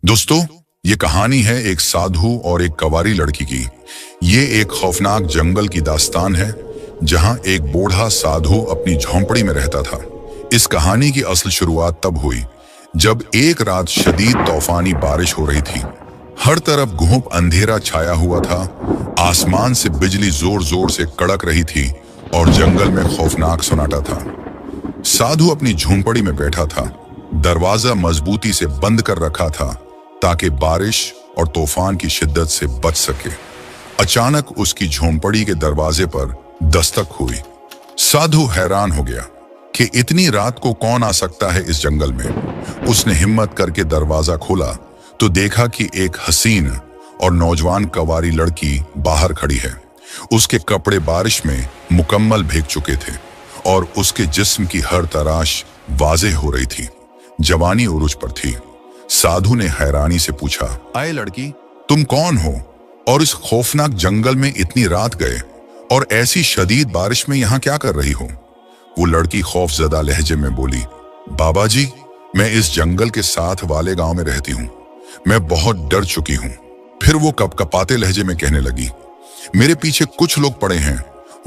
दोस्तों, ये कहानी है एक साधु और एक कंवारी लड़की की। ये एक खौफनाक जंगल की दास्तान है जहां एक बूढ़ा साधु अपनी झोंपड़ी में रहता था। इस कहानी की असल शुरुआत तब हुई जब एक रात शदीद तूफानी बारिश हो रही थी। हर तरफ घूप अंधेरा छाया हुआ था, आसमान से बिजली जोर जोर से कड़क रही थी और जंगल में खौफनाक सन्नाटा था। साधु अपनी झोंपड़ी में बैठा था, दरवाजा मजबूती से बंद कर रखा था ताकि बारिश और तूफान की शिद्दत से बच सके। अचानक उसकी झोंपड़ी के दरवाजे पर दस्तक हुई। साधु हैरान हो गया कि इतनी रात को कौन आ सकता है इस जंगल में। उसने हिम्मत करके दरवाजा खोला तो देखा कि एक हसीन और नौजवान कंवारी लड़की बाहर खड़ी है। उसके कपड़े बारिश में मुकम्मल भीग चुके थे और उसके जिस्म की हर तराश वाज़ेह हो रही थी। जवानी उरूज पर थी। साधु ने हैरानी से पूछा, आए लड़की, तुम कौन हो और इस खौफनाक जंगल में इतनी रात गए और ऐसी शदीद बारिश में यहाँ क्या कर रही हो? वो लड़की खौफजदा लहजे में बोली, बाबा जी, मैं इस जंगल के साथ वाले गांव में रहती हूँ। मैं बहुत डर चुकी हूँ। फिर वो कपकपाते लहजे में कहने लगी, मेरे पीछे कुछ लोग पड़े हैं,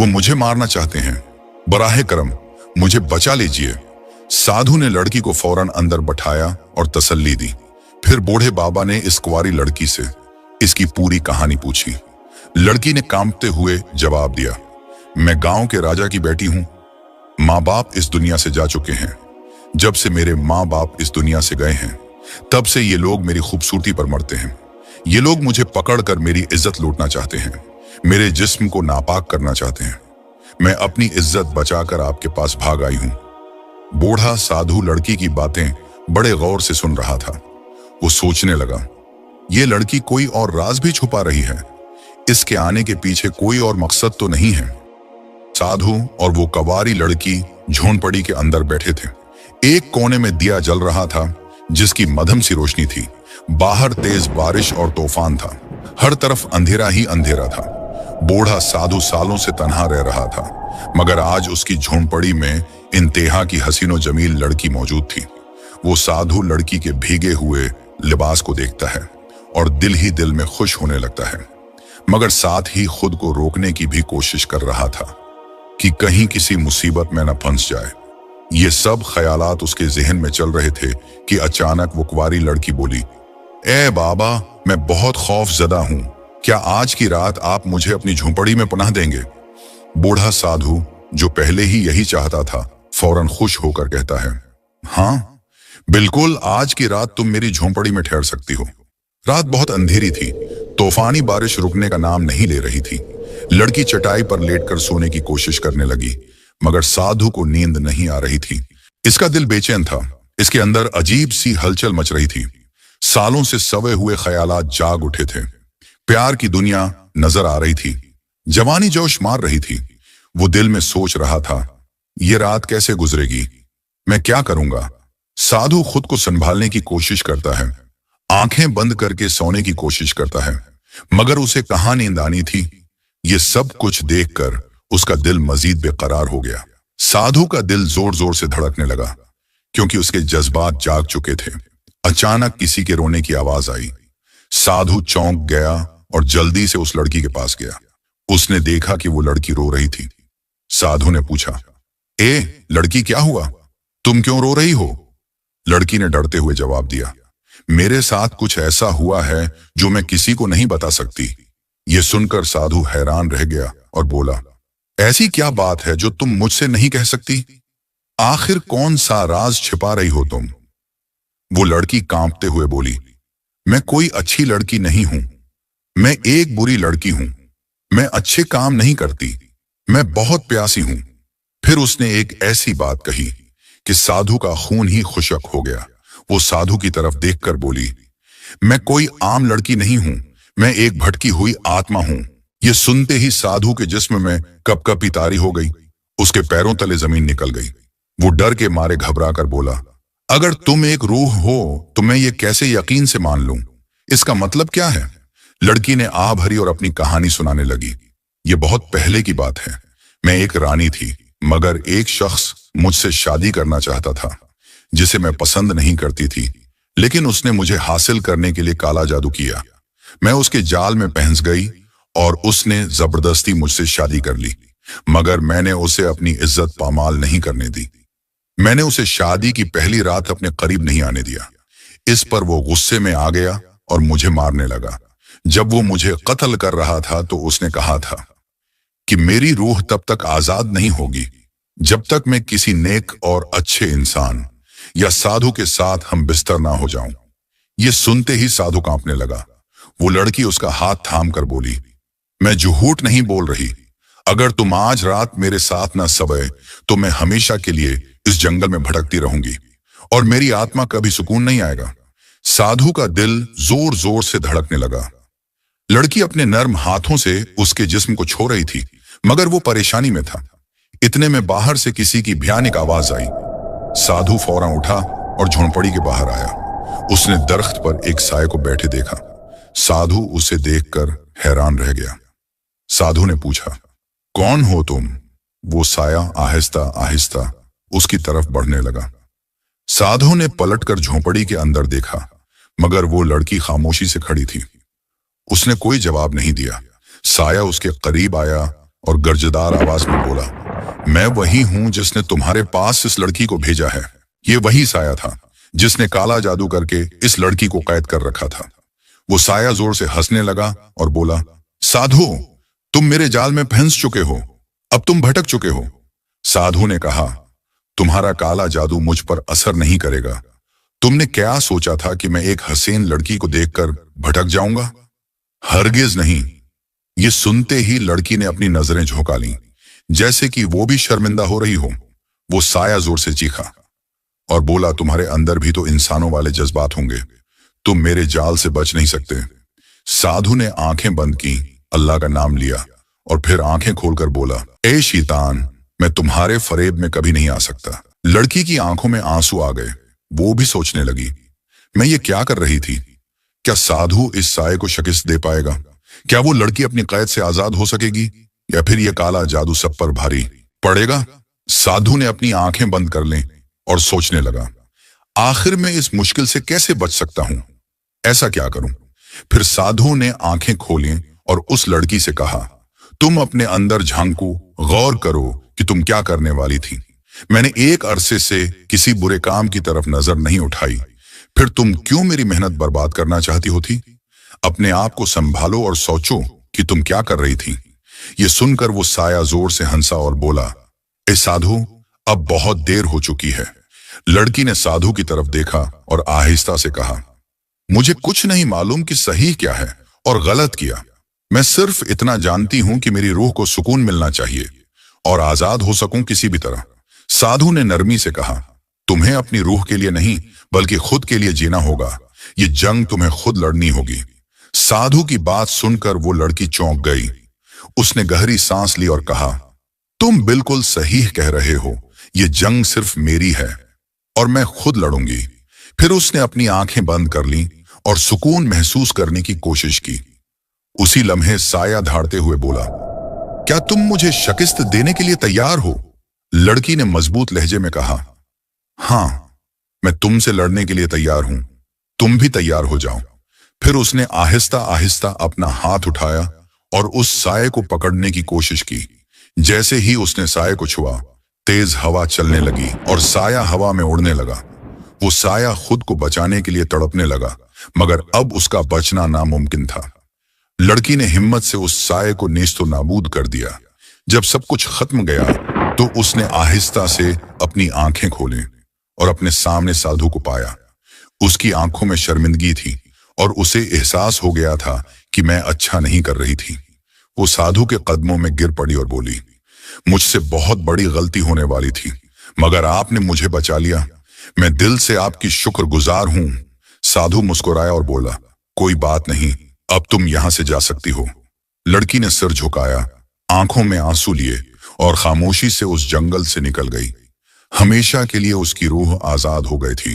वो मुझे मारना चाहते हैं। बराहे करम मुझे बचा लीजिए। साधु ने लड़की को फौरन अंदर बैठाया और तसल्ली दी। फिर बूढ़े बाबा ने इस कुंवारी लड़की से इसकी पूरी कहानी पूछी। लड़की ने कांपते हुए जवाब दिया, मैं गांव के राजा की बेटी हूं। माँ बाप इस दुनिया से जा चुके हैं। जब से मेरे माँ बाप इस दुनिया से गए हैं तब से ये लोग मेरी खूबसूरती पर मरते हैं। ये लोग मुझे पकड़कर मेरी इज्जत लूटना चाहते हैं, मेरे जिस्म को नापाक करना चाहते हैं। मैं अपनी इज्जत बचाकर आपके पास भाग आई हूं। बूढ़ा साधु लड़की की बातें बड़े गौर से सुन रहा था। वो सोचने लगा, ये लड़की कोई और राज भी छुपा रही है। इसके आने के पीछे कोई और मकसद तो नहीं है। साधु और वो कंवारी लड़की झोंपड़ी के अंदर बैठे थे। एक कोने में दिया जल रहा था जिसकी मध्यम सी रोशनी थी। बाहर तेज बारिश और तूफान था। हर तरफ अंधेरा ही अंधेरा था। बूढ़ा साधु सालों से तन्हा रह रहा था, मगर आज उसकी झोंपड़ी में इंतहा की हसीनो जमील लड़की मौजूद थी। वो साधु लड़की के भीगे हुए लिबास को देखता है और दिल ही दिल में खुश होने लगता है, मगर साथ ही खुद को रोकने की भी कोशिश कर रहा था कि कहीं किसी मुसीबत में न फंस जाए। ये सब ख्यालात उसके जहन में चल रहे थे कि अचानक वो कुंवारी लड़की बोली, ए बाबा, मैं बहुत खौफजदा हूं। क्या आज की रात आप मुझे अपनी झोंपड़ी में पनाह देंगे? बूढ़ा साधु, जो पहले ही यही चाहता था, फौरन खुश होकर कहता है, हाँ बिल्कुल, आज की रात तुम मेरी झोंपड़ी में ठहर सकती हो। रात बहुत अंधेरी थी। तूफानी बारिश रुकने का नाम नहीं ले रही थी। लड़की चटाई पर लेटकर सोने की कोशिश करने लगी, मगर साधु को नींद नहीं आ रही थी। इसका दिल बेचैन था। इसके अंदर अजीब सी हलचल मच रही थी। सालों से सवे हुए ख्यालात जाग उठे थे। प्यार की दुनिया नजर आ रही थी। जवानी जोश मार रही थी। वो दिल में सोच रहा था, ये रात कैसे गुजरेगी, मैं क्या करूंगा? साधु खुद को संभालने की कोशिश करता है, आंखें बंद करके सोने की कोशिश करता है, मगर उसे कहां नींद आनी थी। ये सब कुछ देखकर उसका दिल मजीद बेकरार हो गया। साधु का दिल जोर जोर से धड़कने लगा क्योंकि उसके जज्बात जाग चुके थे। अचानक किसी के रोने की आवाज आई। साधु चौंक गया और जल्दी से उस लड़की के पास गया। उसने देखा कि वो लड़की रो रही थी। साधु ने पूछा, ए लड़की, क्या हुआ? तुम क्यों रो रही हो? लड़की ने डरते हुए जवाब दिया, मेरे साथ कुछ ऐसा हुआ है जो मैं किसी को नहीं बता सकती। ये सुनकर साधु हैरान रह गया और बोला, ऐसी क्या बात है जो तुम मुझसे नहीं कह सकती? आखिर कौन सा राज छिपा रही हो तुम? वो लड़की कांपते हुए बोली, मैं कोई अच्छी लड़की नहीं हूं। मैं एक बुरी लड़की हूं। मैं अच्छे काम नहीं करती। मैं बहुत प्यासी हूं। फिर उसने एक ऐसी बात कही कि साधु का खून ही खुशक हो गया। वो साधु की तरफ देखकर बोली, मैं कोई आम लड़की नहीं हूं। मैं एक भटकी हुई आत्मा हूं। ये सुनते ही साधु के जिस्म में कपकपी तारी हो गई। उसके पैरों तले जमीन निकल गई। वो डर के मारे घबरा कर बोला, अगर तुम एक रूह हो तो मैं ये कैसे यकीन से मान लूं? इसका मतलब क्या है? लड़की ने आह भरी और अपनी कहानी सुनाने लगी। ये बहुत पहले की बात है। मैं एक रानी थी, मगर एक शख्स मुझसे शादी करना चाहता था जिसे मैं पसंद नहीं करती थी, लेकिन उसने मुझे हासिल करने के लिए काला जादू किया। मैं उसके जाल में फंस गई और उसने जबरदस्ती मुझसे शादी कर ली, मगर मैंने उसे अपनी इज्जत पामाल नहीं करने दी। मैंने उसे शादी की पहली रात अपने करीब नहीं आने दिया। इस पर वो गुस्से में आ गया और मुझे मारने लगा। जब वो मुझे कत्ल कर रहा था तो उसने कहा था कि मेरी रूह तब तक आजाद नहीं होगी जब तक मैं किसी नेक और अच्छे इंसान या साधु के साथ हम बिस्तर ना हो जाऊं। ये सुनते ही साधु कांपने लगा। वो लड़की उसका हाथ थाम कर बोली, मैं झूठ नहीं बोल रही। अगर तुम आज रात मेरे साथ ना सोए तो मैं हमेशा के लिए इस जंगल में भटकती रहूंगी और मेरी आत्मा कभी सुकून नहीं आएगा। साधु का दिल जोर जोर से धड़कने लगा। लड़की अपने नर्म हाथों से उसके जिस्म को छू रही थी, मगर वो परेशानी में था। इतने में बाहर से किसी की भयानक आवाज आई। साधु फौरन उठा और झोंपड़ी के बाहर आया। उसने दरख्त पर एक साये को बैठे देखा। साधु उसे देखकर हैरान रह गया। साधु ने पूछा, कौन हो तुम? वो साया आहिस्ता आहिस्ता उसकी तरफ बढ़ने लगा। साधु ने पलटकर झोंपड़ी के अंदर देखा, मगर वो लड़की खामोशी से खड़ी थी। उसने कोई जवाब नहीं दिया। साया उसके करीब आया और गर्जदार आवाज में बोला, मैं वही हूं जिसने तुम्हारे पास इस लड़की को भेजा है। ये वही साया था जिसने काला जादू करके इस लड़की को कैद कर रखा था। वो साया जोर से हंसने लगा और बोला, साधु, तुम मेरे जाल में फंस चुके हो। अब तुम भटक चुके हो। साधु ने कहा, तुम्हारा काला जादू मुझ पर असर नहीं करेगा। तुमने क्या सोचा था कि मैं एक हसीन लड़की को देखकर भटक जाऊंगा? हरगिज नहीं। ये सुनते ही लड़की ने अपनी नजरें झोंका लीं, जैसे कि वो भी शर्मिंदा हो रही हो। वो साया जोर से चीखा और बोला, तुम्हारे अंदर भी तो इंसानों वाले जज्बात होंगे। तुम मेरे जाल से बच नहीं सकते। साधु ने आंखें बंद की, अल्लाह का नाम लिया और फिर आंखें खोलकर बोला, ए शैतान, मैं तुम्हारे फरेब में कभी नहीं आ सकता। लड़की की आंखों में आंसू आ गए। वो भी सोचने लगी, मैं ये क्या कर रही थी? क्या साधु इस साये को शिकस्त दे पाएगा? क्या वो लड़की अपनी कैद से आजाद हो सकेगी, या फिर ये काला जादू सब पर भारी पड़ेगा? साधु ने अपनी आंखें बंद कर लें और सोचने लगा, आखिर मैं इस मुश्किल से कैसे बच सकता हूं? ऐसा क्या करूं? फिर साधु ने आंखें खोली और उस लड़की से कहा, तुम अपने अंदर झांको, गौर करो कि तुम क्या करने वाली थी। मैंने एक अरसे से किसी बुरे काम की तरफ नजर नहीं उठाई, फिर तुम क्यों मेरी मेहनत बर्बाद करना चाहती होती? अपने आप को संभालो और सोचो कि तुम क्या कर रही थी। ये सुनकर वो साया जोर से हंसा और बोला, ए साधु, अब बहुत देर हो चुकी है। लड़की ने साधु की तरफ देखा और आहिस्ता से कहा, मुझे कुछ नहीं मालूम कि सही क्या है और गलत किया। मैं सिर्फ इतना जानती हूं कि मेरी रूह को सुकून मिलना चाहिए और आजाद हो सकूं किसी भी तरह। साधु ने नरमी से कहा, तुम्हें अपनी रूह के लिए नहीं बल्कि खुद के लिए जीना होगा। ये जंग तुम्हें खुद लड़नी होगी। साधु की बात सुनकर वो लड़की चौंक गई। उसने गहरी सांस ली और कहा, तुम बिल्कुल सही कह रहे हो। ये जंग सिर्फ मेरी है और मैं खुद लड़ूंगी। फिर उसने अपनी आंखें बंद कर लीं और सुकून महसूस करने की कोशिश की। उसी लम्हे साया धाड़ते हुए बोला, क्या तुम मुझे शिकस्त देने के लिए तैयार हो? लड़की ने मजबूत लहजे में कहा, हां, मैं तुमसे लड़ने के लिए तैयार हूं। तुम भी तैयार हो जाओ। फिर उसने आहिस्ता आहिस्ता अपना हाथ उठाया और उस साये को पकड़ने की कोशिश की। जैसे ही उसने साये को छुआ, तेज हवा चलने लगी और साया हवा में उड़ने लगा। वो साया खुद को बचाने के लिए तड़पने लगा, मगर अब उसका बचना नामुमकिन था। लड़की ने हिम्मत से उस साये को नेस्तो नाबूद कर दिया। जब सब कुछ खत्म गया तो उसने आहिस्ता से अपनी आंखें खोली और अपने सामने साधु को पाया। उसकी आंखों में शर्मिंदगी थी और उसे एहसास हो गया था कि मैं अच्छा नहीं कर रही थी। वो साधु के कदमों में गिर पड़ी और बोली, मुझसे बहुत बड़ी गलती होने वाली थी, मगर आपने मुझे बचा लिया। मैं दिल से आपकी शुक्रगुजार हूं। साधु मुस्कुराया और बोला, कोई बात नहीं, अब तुम यहां से जा सकती हो। लड़की ने सिर झुकाया, आंखों में आंसू लिए और खामोशी से उस जंगल से निकल गई। हमेशा के लिए उसकी रूह आजाद हो गई थी।